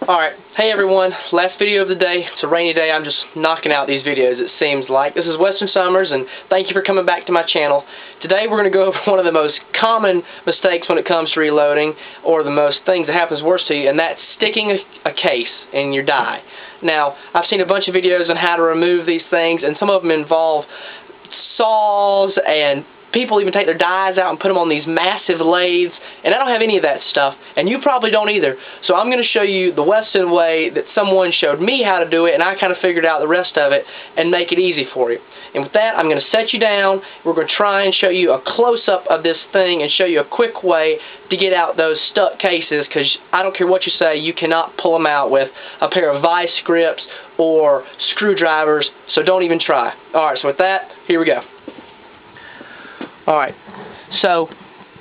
Alright, hey everyone, last video of the day. It's a rainy day, I'm just knocking out these videos, it seems like. This is Weston Summers, and thank you for coming back to my channel. Today we're going to go over one of the most common mistakes when it comes to reloading, or the most things that happens worse to you, and that's sticking a case in your die. Now, I've seen a bunch of videos on how to remove these things, and some of them involve saws, and people even take their dies out and put them on these massive lathes, and I don't have any of that stuff, and you probably don't either. So I'm going to show you the Weston way that someone showed me how to do it, and I kind of figured out the rest of it and make it easy for you. And with that, I'm going to set you down. We're going to try and show you a close-up of this thing and show you a quick way to get out those stuck cases, because I don't care what you say, you cannot pull them out with a pair of vice grips or screwdrivers, so don't even try. Alright, so with that, here we go. Alright, so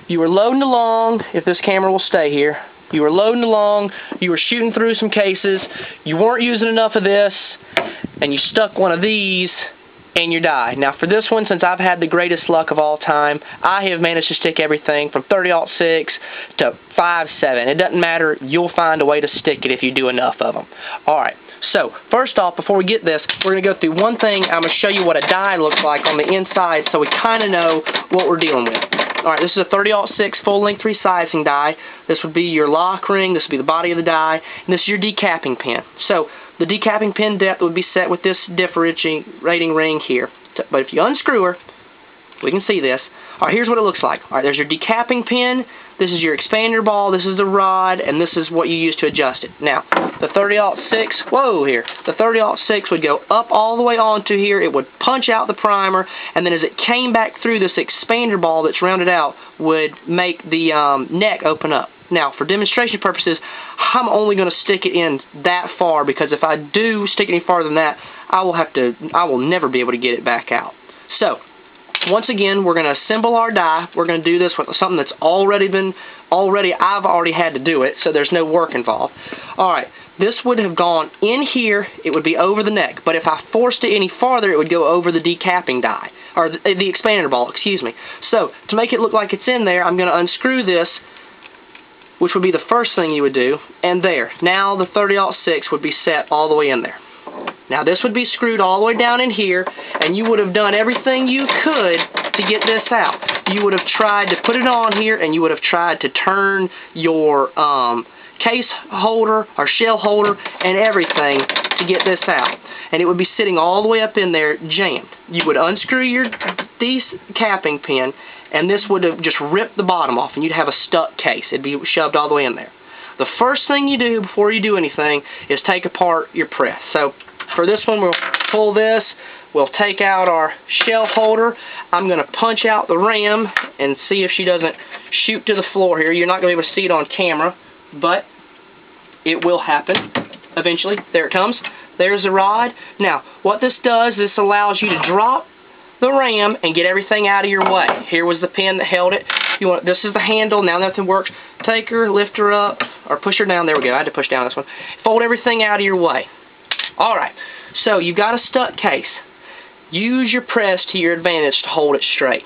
you were loading along, if this camera will stay here, you were loading along, you were shooting through some cases, you weren't using enough of this, and you stuck one of these in your die. Now for this one, since I've had the greatest luck of all time, I have managed to stick everything from 30-06 to 5.7. It doesn't matter, you'll find a way to stick it if you do enough of them. Alright, so first off, before we get this, we're going to go through one thing. I'm going to show you what a die looks like on the inside so we kind of know what we're dealing with. Alright, this is a 30-06 full-length resizing die. This would be your lock ring, this would be the body of the die, and this is your decapping pin. So, the decapping pin depth would be set with this differentiating ring here. But if you unscrew her, we can see this. Alright, here's what it looks like. Alright, there's your decapping pin, this is your expander ball, this is the rod, and this is what you use to adjust it. Now, the 30-06, whoa here, the 30-06 would go up all the way onto here, it would punch out the primer, and then as it came back through, this expander ball that's rounded out would make the neck open up. Now, for demonstration purposes, I'm only going to stick it in that far, because if I do stick it any farther than that, I will never be able to get it back out. So, once again, we're going to assemble our die. We're going to do this with something that's I've already had to do it, so there's no work involved. Alright, this would have gone in here, it would be over the neck, but if I forced it any farther, it would go over the decapping die, or the expander ball, excuse me. So, to make it look like it's in there, I'm going to unscrew this, which would be the first thing you would do, and there. Now the 30-06 would be set all the way in there. Now this would be screwed all the way down in here, and you would have done everything you could to get this out. You would have tried to put it on here, and you would have tried to turn your case holder or shell holder and everything to get this out. And it would be sitting all the way up in there jammed. You would unscrew your decapping pin, and this would have just ripped the bottom off, and you'd have a stuck case. It'd be shoved all the way in there. The first thing you do before you do anything is take apart your press. So for this one, we'll pull this, we'll take out our shell holder. I'm going to punch out the ram and see if she doesn't shoot to the floor here. You're not going to be able to see it on camera, but it will happen eventually. There it comes. There's the rod. Now, what this does, this allows you to drop the ram and get everything out of your way. Here was the pin that held it. This is the handle. Now nothing works. Take her, lift her up, or push her down. There we go. I had to push down this one. Fold everything out of your way. Alright, so you've got a stuck case. Use your press to your advantage to hold it straight.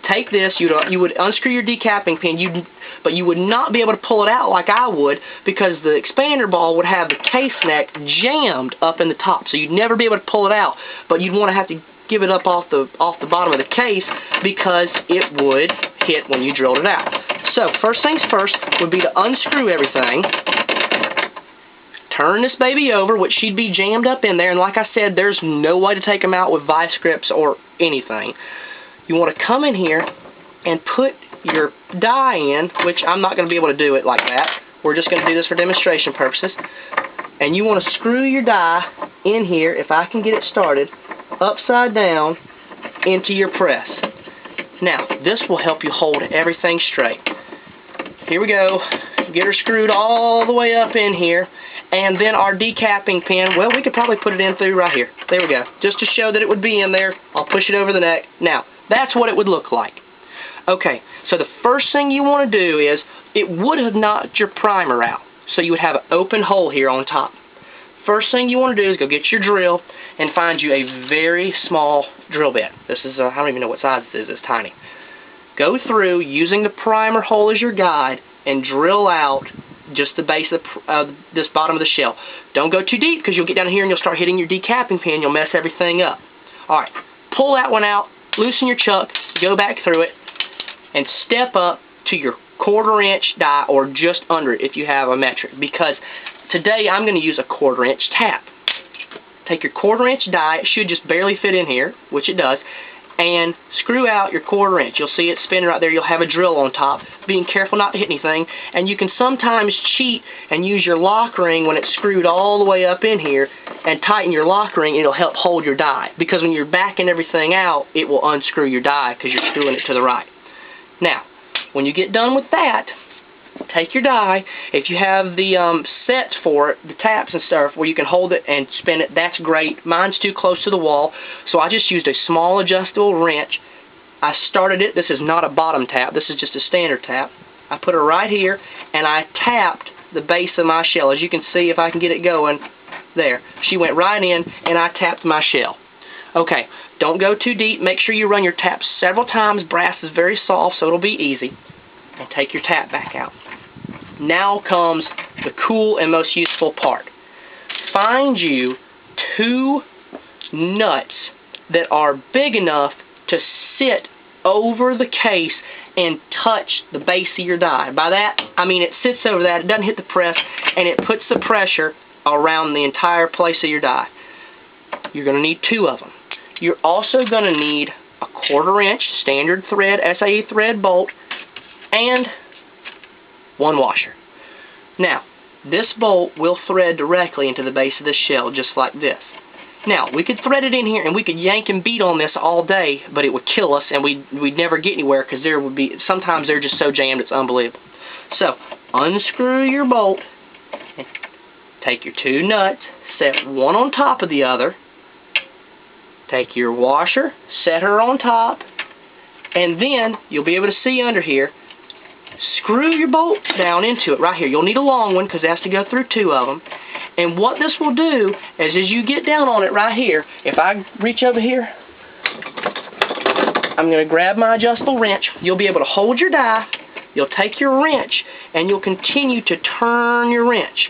Take this, you would unscrew your decapping pin, but you would not be able to pull it out like I would, because the expander ball would have the case neck jammed up in the top, so you'd never be able to pull it out, but you'd want to have to give it up off the bottom of the case, because it would hit when you drilled it out. So, first things first would be to unscrew everything, turn this baby over, which she'd be jammed up in there, and like I said, there's no way to take them out with vice grips or anything. You want to come in here and put your die in, which I'm not going to be able to do it like that. We're just going to do this for demonstration purposes. And you want to screw your die in here, if I can get it started, upside down into your press. Now, this will help you hold everything straight. Here we go. Get her screwed all the way up in here. And then our decapping pin, well, we could probably put it in through right here. There we go. Just to show that it would be in there, I'll push it over the neck. Now, that's what it would look like. Okay, so the first thing you want to do is, it would have knocked your primer out. So you would have an open hole here on top. First thing you want to do is go get your drill and find you a very small drill bit. This is, I don't even know what size this is, it's tiny. Go through using the primer hole as your guide and drill out just the base of this bottom of the shell. Don't go too deep because you'll get down here and you'll start hitting your decapping pin. You'll mess everything up. Alright, pull that one out, loosen your chuck, go back through it, and step up to your 1/4 inch die or just under it if you have a metric, because today I'm going to use a 1/4 inch tap. Take your 1/4 inch die, it should just barely fit in here, which it does, and screw out your 1/4 inch. You'll see it spinning right there. You'll have a drill on top, being careful not to hit anything, and you can sometimes cheat and use your lock ring when it's screwed all the way up in here and tighten your lock ring. It'll help hold your die, because when you're backing everything out, it will unscrew your die because you're screwing it to the right. Now, when you get done with that, take your die. If you have the sets for it, the taps and stuff, where you can hold it and spin it, that's great. Mine's too close to the wall, so I just used a small adjustable wrench. I started it. This is not a bottom tap. This is just a standard tap. I put her right here, and I tapped the base of my shell. As you can see, if I can get it going, there. She went right in, and I tapped my shell. Okay, don't go too deep. Make sure you run your tap several times. Brass is very soft, so it'll be easy. And take your tap back out. Now comes the cool and most useful part. Find you 2 nuts that are big enough to sit over the case and touch the base of your die. By that, I mean it sits over that, it doesn't hit the press, and it puts the pressure around the entire place of your die. You're going to need 2 of them. You're also going to need a 1/4 inch standard thread, SAE thread bolt, and 1 washer. Now, this bolt will thread directly into the base of the shell, just like this. Now, we could thread it in here and we could yank and beat on this all day, but it would kill us and we'd never get anywhere, because sometimes they're just so jammed it's unbelievable. So, unscrew your bolt, and take your 2 nuts, set one on top of the other, take your washer, set her on top, and then you'll be able to see under here. Screw your bolt down into it right here. You'll need a long one because it has to go through 2 of them. And what this will do is, as you get down on it right here, if I reach over here, I'm going to grab my adjustable wrench. You'll be able to hold your die. You'll take your wrench and you'll continue to turn your wrench.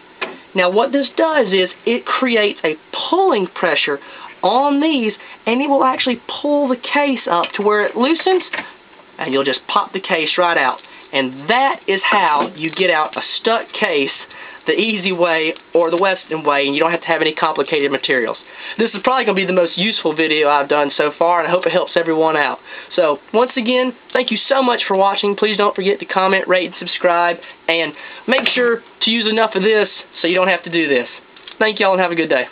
Now what this does is it creates a pulling pressure on these, and it will actually pull the case up to where it loosens, and you'll just pop the case right out. And that is how you get out a stuck case the easy way or the Weston way, and you don't have to have any complicated materials. This is probably going to be the most useful video I've done so far, and I hope it helps everyone out. So, once again, thank you so much for watching. Please don't forget to comment, rate, and subscribe, and make sure to use enough of this so you don't have to do this. Thank y'all and have a good day.